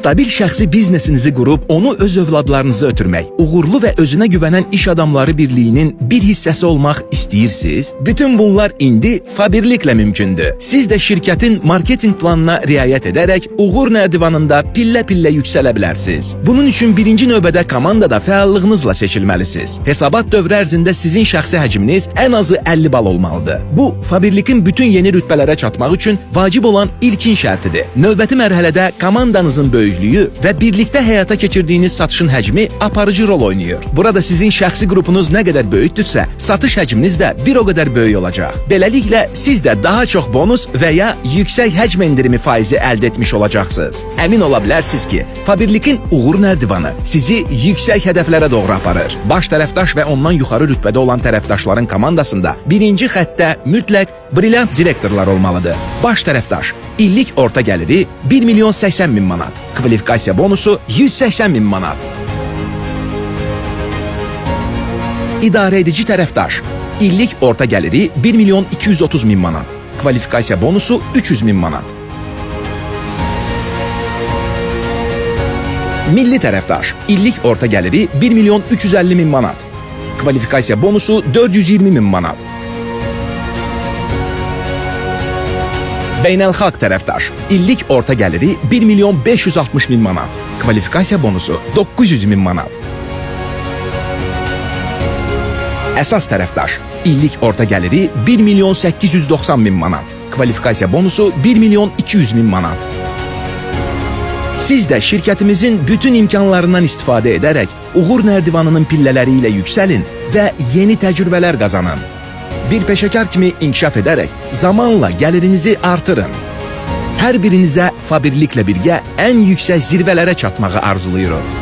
Stabil şəxsi biznesinizi qurub onu öz övladlarınıza ötürmək, uğurlu və özünə güvənən iş adamları birliyinin bir hissəsi olmaq istəyirsiniz? Bütün bunlar indi Fabirliklə mümkündür. Siz də şirkətin marketinq planına riayət edərək uğur nərdivanında pillə-pillə yüksələ bilərsiniz. Bunun üçün birinci növbədə komandada fəallığınızla seçilməlisiniz. Hesabat dövrü ərzində sizin şəxsi həcminiz ən azı 50 bal olmalıdır. Bu, Fabirlikin bütün yeni rütbələrə çatmaq üçün vacib olan ilkin şərtidir. Növbəti mərhələdə komandanızın böyüklüyü və birlikdə həyata keçirdiyiniz satışın həcmi aparıcı rol oynayır. Burada sizin şəxsi qrupunuz nə qədər böyükdürsə, satış həcminiz də bir o qədər böyük olacaq. Beləliklə, siz də daha çox bonus və ya yüksək həcm endirimi faizi əldə etmiş olacaqsınız. Əmin ola bilərsiniz ki, Fabirlikin uğur nərdivanı sizi yüksək hədəflərə doğru aparır. Baş tərəfdaş və ondan yuxarı rütbədə olan tərəfdaşların komandasında birinci xəttdə mütləq brilliant direktorlar olmalıdır. Baş tərəfdaş, illik orta gəliri 1 milyon 80 min manat, kvalifikasiya bonusu 180 min manat. İdarə edici tərəfdaş, illik orta gəliri 1 milyon 230 min manat, kvalifikasiya bonusu 300 min manat. Milli tərəfdaş, illik orta gəliri 1 milyon 350 min manat, kvalifikasiya bonusu 420 min manat. Beynəlxalq tərəfdaş, illik orta gəliri 1 milyon 560 min manat, kvalifikasiya bonusu 900 min manat. Əsas tərəfdaş, illik orta gəliri 1 milyon 890 min manat, kvalifikasiya bonusu 1 milyon 200 min manat. Siz də şirkətimizin bütün imkanlarından istifadə edərək uğur nərdivanının pillələri ilə yüksəlin və yeni təcrübələr qazanın. Bir peşəkar kimi inkişaf edərək zamanla gəlirinizi artırın. Hər birinizə Fabirliklə birgə ən yüksək zirvələrə çatmağı arzulayırıq.